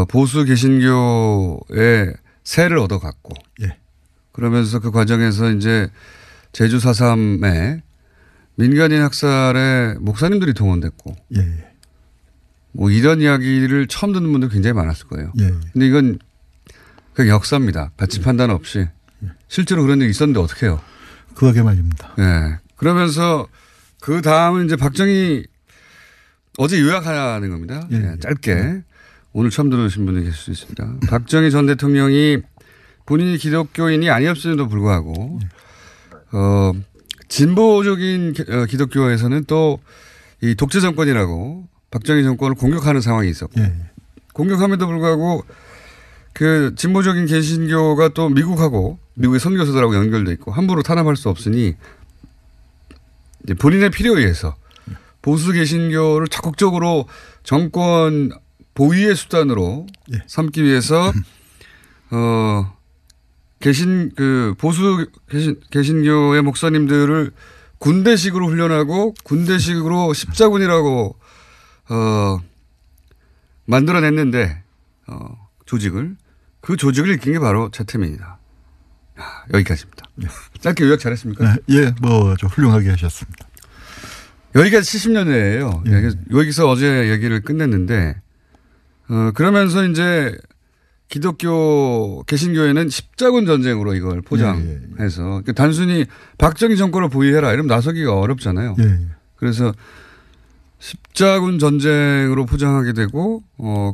보수 개신교의 세를 얻어갔고, 그러면서 그 과정에서 이제 제주 4.3에 민간인 학살에 목사님들이 동원됐고, 뭐 이런 이야기를 처음 듣는 분들 굉장히 많았을 거예요. 근데 이건 그냥 역사입니다. 받침 판단 없이. 실제로 그런 일이 있었는데 어떻게 해요? 그러게 말입니다. 그러면서 그 다음은 이제 박정희 어제 요약하는 겁니다. 짧게. 오늘 처음 들으신 분이 계실 수 있습니다. 박정희 전 대통령이 본인이 기독교인이 아니었음에도 불구하고 진보적인 기독교에서는 또 이 독재 정권이라고 박정희 정권을 공격하는 상황이 있었고 공격함에도 불구하고 그 진보적인 개신교가 또 미국하고 미국의 선교사들하고 연결돼 있고 함부로 탄압할 수 없으니 이제 본인의 필요에 의해서 보수 개신교를 적극적으로 정권 보위의 수단으로 삼기 위해서 보수 개신교의 목사님들을 군대식으로 훈련하고 군대식으로 십자군이라고 만들어냈는데 조직을 그 조직을 이끈 게 바로 최태민이다. 여기까지입니다. 짧게 요약 잘했습니까? 좀 훌륭하게 하셨습니다. 여기까지 70년대예요. 여기서 어제 얘기를 끝냈는데 그러면서 이제 기독교 개신교회는 십자군 전쟁으로 이걸 포장해서 단순히 박정희 정권을 보위해라 이러면 나서기가 어렵잖아요. 그래서 십자군 전쟁으로 포장하게 되고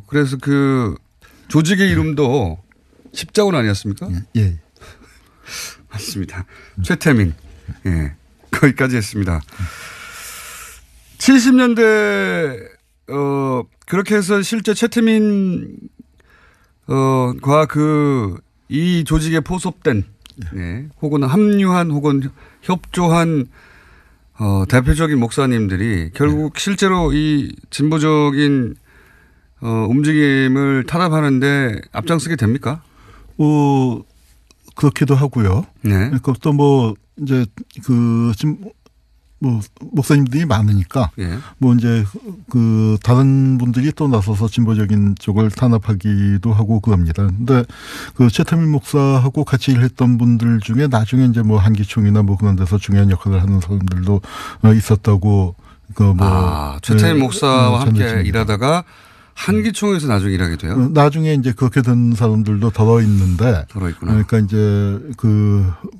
그래서 그 조직의 이름도 십자군 아니었습니까? 맞습니다. 최태민. 거기까지 했습니다. 70년대 그렇게 해서 실제 최태민 과 이 조직에 포섭된 혹은 합류한 혹은 협조한 대표적인 목사님들이 결국 실제로 이 진보적인 움직임을 탄압하는데 앞장서게 됩니까? 그렇기도 하고요. 그것도 이제 목사님들이 많으니까 이제 다른 분들이 또 나서서 진보적인 쪽을 탄압하기도 하고 그럽니다. 근데 그 최태민 목사하고 같이 일했던 분들 중에 나중에 이제 한기총이나 그런 데서 중요한 역할을 하는 사람들도 있었다고 최태민 목사와 함께 일하다가 한기총에서 나중에 일하게 돼요? 나중에 이제 그렇게 된 사람들도 덜어 있는데. 덜어 있구나. 그러니까 이제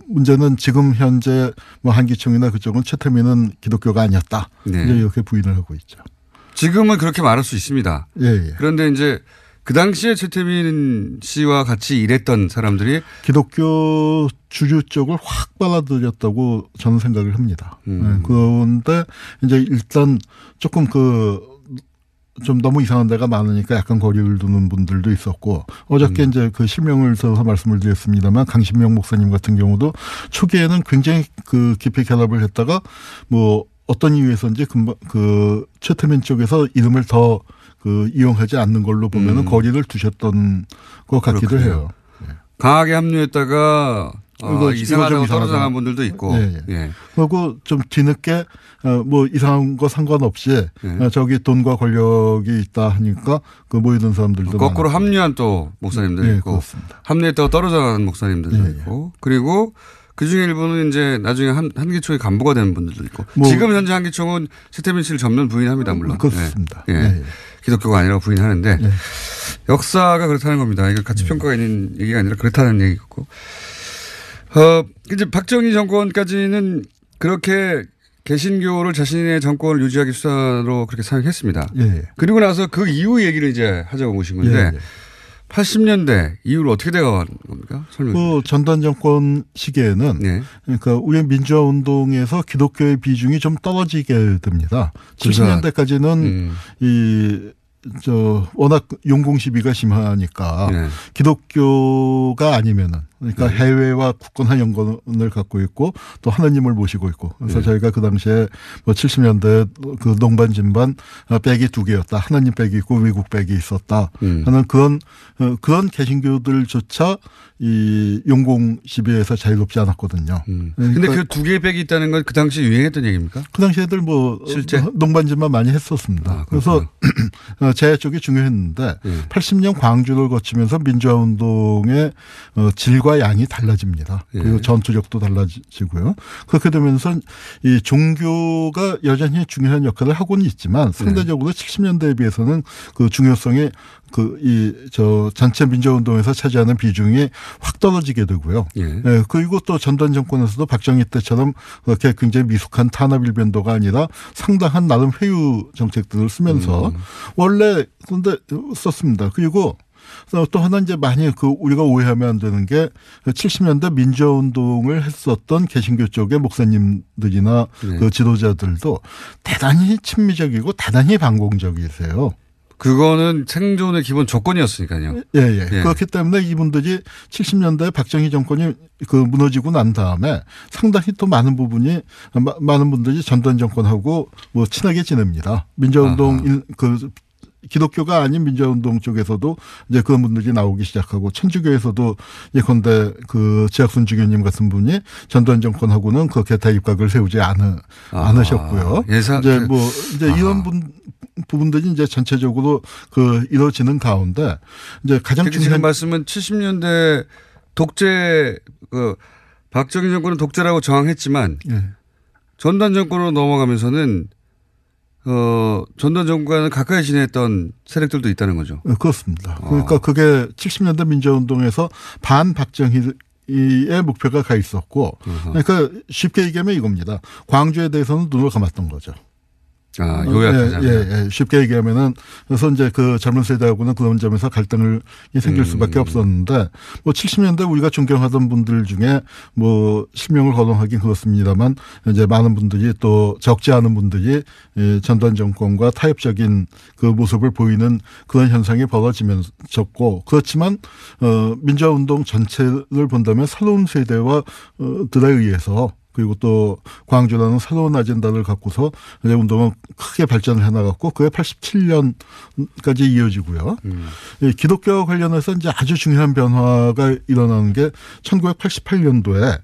문제는 지금 현재 한기총이나 그쪽은 최태민은 기독교가 아니었다. 이제 이렇게 부인을 하고 있죠. 지금은 그렇게 말할 수 있습니다. 그런데 이제 그 당시에 최태민 씨와 같이 일했던 사람들이 기독교 주류 쪽을 확 빨아들였다고 저는 생각을 합니다. 그런데 이제 일단 조금 좀 너무 이상한 데가 많으니까 약간 거리를 두는 분들도 있었고 어저께 이제 실명을 써서 말씀을 드렸습니다만 강신명 목사님 같은 경우도 초기에는 굉장히 깊이 결합을 했다가 어떤 이유에서인지 최태민 쪽에서 이름을 더 이용하지 않는 걸로 보면은 거리를 두셨던 것 같기도 그렇군요. 해요. 강하게 합류했다가 이상하다고 떨어져 나간 분들도 있고. 그리고 좀 뒤늦게 이상한 거 상관없이 저기 돈과 권력이 있다 하니까 모이던 사람들도 거꾸로 많았고. 합류한 또 목사님들도 있고 그렇습니다. 합류했다가 떨어져 나간 목사님들도 있고 그리고 그중에 일부는 이제 나중에 한기총의 간부가 되는 분들도 있고 지금 현재 한기총은 최태민 씨를 전면 부인합니다. 물론. 그렇습니다. 기독교가 아니라고 부인하는데 역사가 그렇다는 겁니다. 이거 가치 평가가 있는 얘기가 아니라 그렇다는 얘기고. 이제 박정희 정권까지는 그렇게 개신교를 자신의 정권을 유지하기 수단으로 그렇게 사용했습니다. 그리고 나서 그 이후 얘기를 이제 하자고 모신 건데 80년대 이후로 어떻게 되어간 겁니까? 전단 정권 시기에는 그러니까 우리 민주화 운동에서 기독교의 비중이 좀 떨어지게 됩니다. 70년대까지는 워낙 용공 시비가 심하니까 기독교가 아니면은 그러니까 해외와 굳건한 연관을 갖고 있고 또 하나님을 모시고 있고 그래서 저희가 그 당시에 70년대 농반 진반 백이 두 개였다. 하나님 백이 있고 미국 백이 있었다. 하는 그런 개신교들조차 이 용공 시비에서 자유롭지 않았거든요. 근데 그 두 개의 백이 있다는 건 그 당시 유행했던 얘기입니까? 그 당시 애들 실제 농반 진반 많이 했었습니다. 그래서 제 쪽이 중요했는데 80년 광주를 거치면서 민주화 운동의 질과 양이 달라집니다. 그리고 전투력도 달라지고요. 그렇게 되면서 이 종교가 여전히 중요한 역할을 하고는 있지만 상대적으로 70년대에 비해서는 그 중요성이 전체 민주화운동에서 차지하는 비중이 확 떨어지게 되고요. 그리고 또 전단 정권에서도 박정희 때처럼 그렇게 굉장히 미숙한 탄압 일변도가 아니라 상당한 나름 회유 정책들을 쓰면서 원래 근데 썼습니다. 그리고 또 하나 이제 많이 우리가 오해하면 안 되는 게 70년대 민주화운동을 했었던 개신교 쪽의 목사님들이나 네. 그 지도자들도 대단히 친미적이고 대단히 반공적이세요. 그거는 생존의 기본 조건이었으니까요. 예. 그렇기 때문에 이분들이 70년대 박정희 정권이 무너지고 난 다음에 상당히 또 많은 분들이 전두환 정권하고 뭐 친하게 지냅니다. 민주화운동 기독교가 아닌 민주화운동 쪽에서도 이제 그런 분들이 나오기 시작하고 천주교에서도 예컨대 지학순 주교님 같은 분이 전두환 정권하고는 그렇게 대립각을 세우지 않으셨고요. 이제 이런 부분들이 이제 전체적으로 이루어지는 가운데 이제 가장 중요한 지금 말씀은 70년대 독재 박정희 정권은 독재라고 저항했지만 예. 전두환 정권으로 넘어가면서는 전두환 정권과는 가까이 지냈던 세력들도 있다는 거죠. 네, 그렇습니다. 그러니까 그게 70년대 민주화운동에서 반박정희의 목표가 가 있었고 그러니까 쉽게 얘기하면 이겁니다. 광주에 대해서는 눈을 감았던 거죠. 요약하자면. 예. 쉽게 얘기하면은 그래서 이제 젊은 세대하고는 그런 점에서 갈등이 생길 수밖에 없었는데 뭐 70년대 우리가 존경하던 분들 중에 뭐 실명을 거론하긴 그렇습니다만 이제 많은 분들이 또 적지 않은 분들이 전두환 정권과 타협적인 그 모습을 보이는 그런 현상이 벌어지면서고 그렇지만 민주화운동 전체를 본다면 새로운 세대와 들에 의해서 그리고 또 광주라는 새로운 아젠다를 갖고서 이제 운동은 크게 발전을 해나갔고 그게 87년까지 이어지고요. 기독교와 관련해서 이제 아주 중요한 변화가 일어나는 게 1988년도에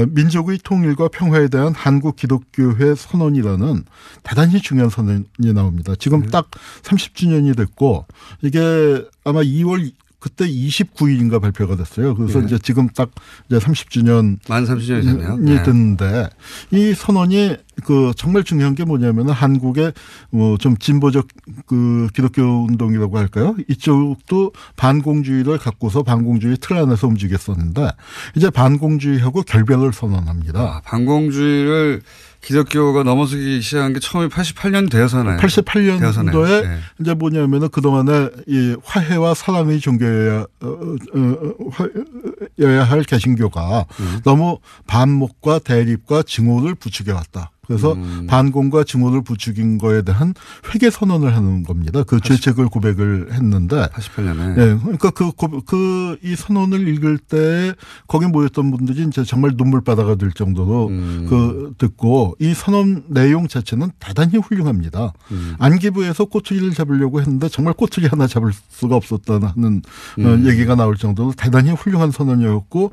민족의 통일과 평화에 대한 한국 기독교회 선언이라는 대단히 중요한 선언이 나옵니다. 지금 딱 30주년이 됐고 이게 아마 2월 그때 29일인가 발표가 됐어요. 그래서 이제 지금 딱 이제 30주년 만 30주년이 됐네요. 됐는데 이 선언이 정말 중요한 게 뭐냐면 한국의 좀 진보적 기독교 운동이라고 할까요? 이쪽도 반공주의를 갖고서 반공주의 틀 안에서 움직였었는데 이제 반공주의하고 결별을 선언합니다. 반공주의를 기독교가 넘어서기 시작한 게 처음에 88년 되어서나요? 88년도에 네. 이제 뭐냐면은 그동안에 이 화해와 사랑의 종교여야 할 개신교가 너무 반목과 대립과 증오를 부추겨왔다. 그래서 반공과 증오를 부추긴 거에 대한 회개 선언을 하는 겁니다. 죄책을 고백을 했는데. 88년에. 네. 그러니까 이 선언을 읽을 때 거기 모였던 분들이 이제 정말 눈물바다가 될 정도로 듣고 이 선언 내용 자체는 대단히 훌륭합니다. 안기부에서 꼬투리를 잡으려고 했는데 정말 꼬투리 하나 잡을 수가 없었다는 얘기가 나올 정도로 대단히 훌륭한 선언이었고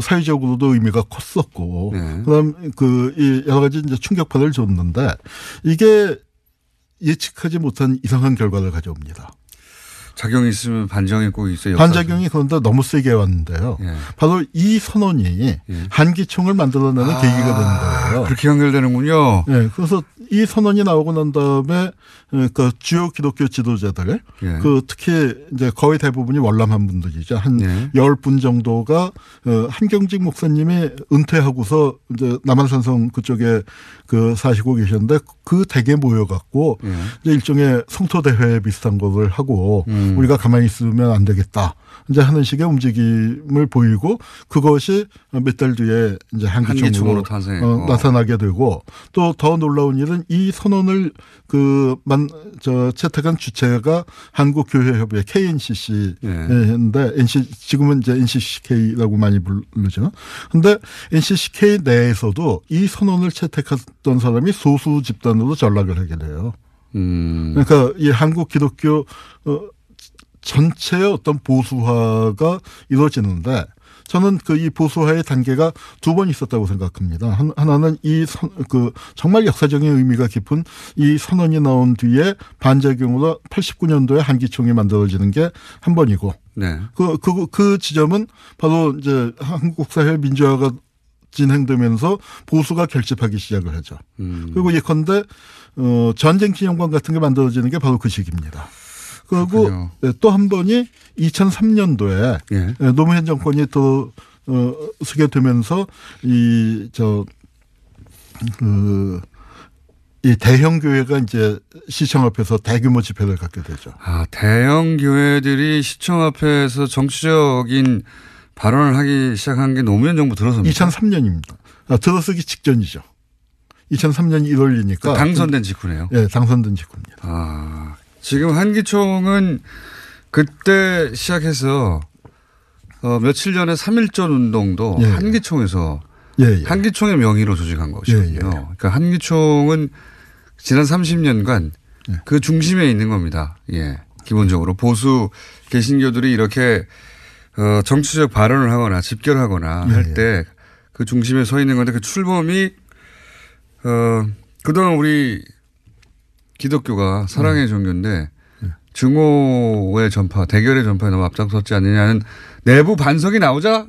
사회적으로도 의미가 컸었고 네. 그다음 이 여러 가지 이제 충격파를 줬는데 이게 예측하지 못한 이상한 결과를 가져옵니다. 작용이 있으면 반작용이 꼭 있어요. 반작용이 그런데 너무 세게 왔는데요. 예. 바로 이 선언이 한기총을 만들어내는 계기가 되는 거예요. 그렇게 연결되는군요. 네, 그래서 이 선언이 나오고 난 다음에 주요 기독교 지도자들, 특히 이제 거의 대부분이 월남한 분들이죠. 한 10분 정도가 한경직 목사님이 은퇴하고서 이제 남한산성 그쪽에 사시고 계셨는데 그 댁에 모여갖고 이제 일종의 성토대회 비슷한 것을 하고 우리가 가만히 있으면 안 되겠다. 이제 하는 식의 움직임을 보이고 그것이 몇 달 뒤에 이제 한기총으로 나타나게 되고 또 더 놀라운 일은 이 선언을 채택한 주체가 한국교회협회 KNCC인데 지금은 이제 NCCK라고 많이 부르죠. 그런데 NCCK 내에서도 이 선언을 채택했던 사람이 소수 집단으로 전락을 하게 돼요. 그러니까 이 한국 기독교 전체의 어떤 보수화가 이루어지는데 저는 이 보수화의 단계가 두 번 있었다고 생각합니다. 하나는 정말 역사적인 의미가 깊은 이 선언이 나온 뒤에 반작용으로 89년도에 한기총이 만들어지는 게 한 번이고, 네. 그 지점은 바로 이제 한국 사회 민주화가 진행되면서 보수가 결집하기 시작을 하죠. 그리고 예컨대 전쟁 기념관 같은 게 만들어지는 게 바로 그 시기입니다. 그리고 또 한 번이 2003년도에 노무현 정권이 또 서게 되면서 이 이 대형 교회가 이제 시청 앞에서 대규모 집회를 갖게 되죠. 대형 교회들이 시청 앞에서 정치적인 발언을 하기 시작한 게 노무현 정부 들어서입니까? 2003년입니다. 들어서기 직전이죠. 2003년 1월이니까. 당선된 직후네요. 네, 당선된 직후입니다. 지금 한기총은 그때 시작해서 며칠 전에 3.1절 운동도 한기총에서 한기총의 명의로 조직한 것이거든요. 그러니까 한기총은 지난 30년간 그 중심에 있는 겁니다. 기본적으로 보수 개신교들이 이렇게 정치적 발언을 하거나 집결하거나 할 때 그 중심에 서 있는 건데 그 출범이 그동안 우리 기독교가 사랑의 종교인데 증오의 전파, 대결의 전파에 너무 앞장섰지 않느냐는 내부 반성이 나오자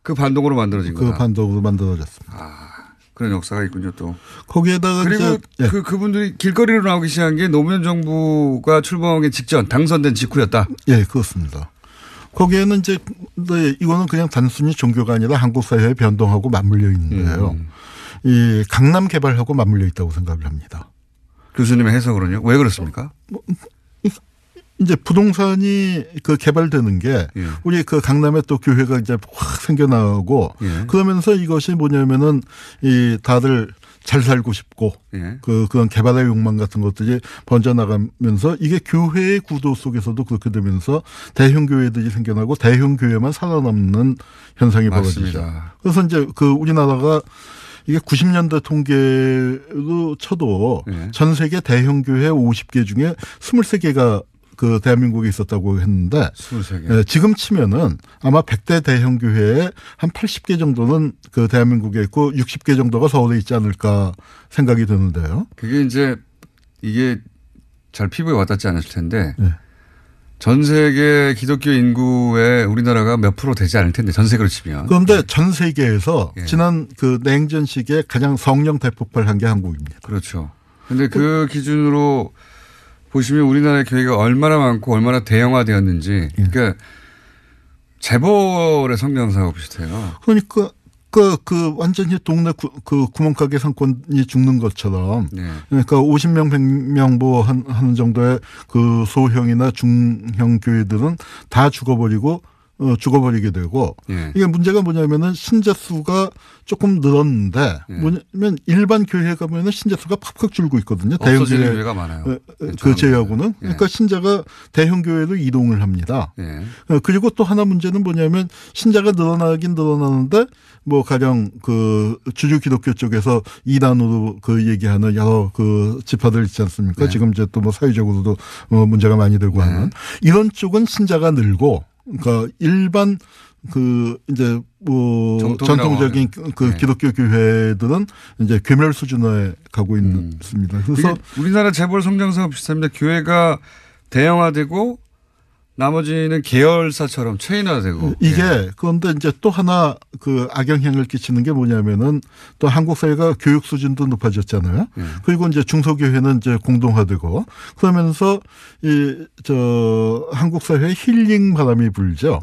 그 반동으로 만들어진 거다. 그 반동으로 만들어졌습니다. 그런 역사가 있군요 또. 거기에다가 그리고 그분들이 길거리로 나오기 시작한 게 노무현 정부가 출범하기 직전 당선된 직후였다. 그렇습니다. 거기에는 이제 이거는 그냥 단순히 종교가 아니라 한국 사회의 변동하고 맞물려 있는데요. 이 강남 개발하고 맞물려 있다고 생각을 합니다. 교수님의 해석으로는요? 왜 그렇습니까? 이제 부동산이 그 개발되는 게 우리 그 강남에 또 교회가 이제 확 생겨나고 그러면서 이것이 뭐냐면은 이 다들 잘 살고 싶고 그런 개발의 욕망 같은 것들이 번져나가면서 이게 교회의 구도 속에서도 그렇게 되면서 대형 교회들이 생겨나고 대형 교회만 살아남는 현상이 벌어지죠. 그래서 이제 그 우리나라가 이게 90년대 통계로 쳐도 전 세계 대형 교회 50개 중에 23개가 그 대한민국에 있었다고 했는데 23개. 지금 치면은 아마 100대 대형 교회에 한 80개 정도는 그 대한민국에 있고 60개 정도가 서울에 있지 않을까 생각이 드는데요. 그게 이제 이게 잘 피부에 와닿지 않았을 텐데 전 세계 기독교 인구의 우리나라가 몇 프로 되지 않을 텐데 전 세계로 치면. 그런데 전 세계에서 지난 그 냉전 시기에 가장 성령 대폭발한 게 한국입니다. 그렇죠. 그런데 그 기준으로 보시면 우리나라의 교회가 얼마나 많고 얼마나 대형화되었는지 그러니까 재벌의 성장사하고 비슷해요. 그러니까 그 완전히 동네 그 구멍가게 상권이 죽는 것처럼 그러니까 50명 100명 뭐 하는 정도의 그 소형이나 중형 교회들은 다 죽어버리게 되고 이게 문제가 뭐냐면은 신자 수가 조금 늘었는데 뭐냐면 일반 교회 가면은 신자 수가 팍팍 줄고 있거든요. 대형 교회가 많아요. 그 제외하고는 그러니까 신자가 대형 교회로 이동을 합니다. 그리고 또 하나 문제는 뭐냐면 신자가 늘어나긴 늘어나는데 뭐 가령 그 주류 기독교 쪽에서 이단으로 그 얘기하는 여러 그 지파들 있지 않습니까? 지금 이제 또 뭐 사회적으로도 문제가 많이 되고 하는 이런 쪽은 신자가 늘고 그러니까 일반 그 이제 뭐 전통적인 그 기독교 교회들은 이제 괴멸 수준에 가고 있습니다. 그래서 우리나라 재벌 성장사가 비슷합니다. 교회가 대형화되고 나머지는 계열사처럼 체인화되고. 이게 그런데 이제 또 하나 그 악영향을 끼치는 게 뭐냐면은 또 한국 사회가 교육 수준도 높아졌잖아요. 그리고 이제 중소교회는 이제 공동화되고 그러면서 한국 사회에 힐링 바람이 불죠.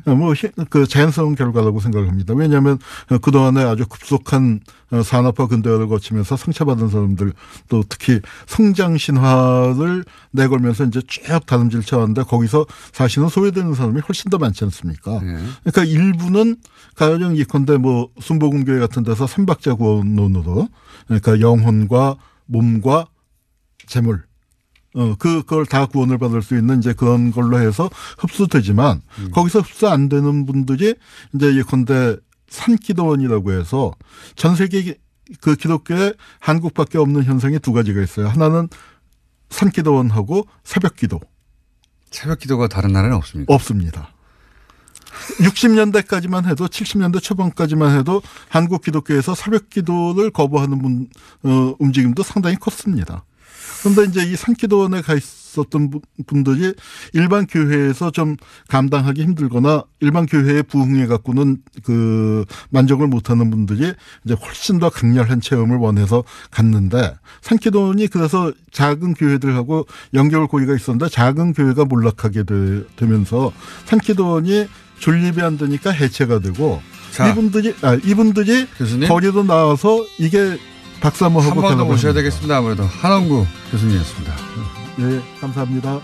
뭐 그 자연스러운 결과라고 생각합니다. 왜냐하면 그동안에 아주 급속한 산업화 근대화를 거치면서 상처받은 사람들 또 특히 성장 신화를 내걸면서 이제 쭉 다름질 쳐왔는데 거기서 사실은 소외되는 사람이 훨씬 더 많지 않습니까? 그러니까 일부는 가령 예컨대 뭐 순복음교회 같은 데서 삼박자 구원론으로 그러니까 영혼과 몸과 재물 그걸 다 구원을 받을 수 있는 이제 그런 걸로 해서 흡수되지만 거기서 흡수 안 되는 분들이 이제 예컨대 산기도원이라고 해서 전 세계 그 기독교에 한국밖에 없는 현상이 두 가지가 있어요. 하나는 산기도원하고 새벽기도. 새벽기도가 다른 나라는 없습니까? 없습니다. 60년대까지만 해도 70년대 초반까지만 해도 한국 기독교에서 새벽기도를 거부하는 움직임도 상당히 컸습니다. 그런데 이제 이 산기도원에 가 있었던 분들이 일반 교회에서 좀 감당하기 힘들거나 일반 교회의 부흥에 갖고는 그 만족을 못하는 분들이 이제 훨씬 더 강렬한 체험을 원해서 갔는데 산기도원이 그래서 작은 교회들하고 연결 고리가 있었는데 작은 교회가 몰락하게 되면서 산기도원이 존립이 안 되니까 해체가 되고 이분들이 교수님? 거리로 나와서 이게 박수 한번 하고 한 번 더 모셔야 되겠습니다. 아무래도 한원구 교수님이었습니다. 네, 감사합니다.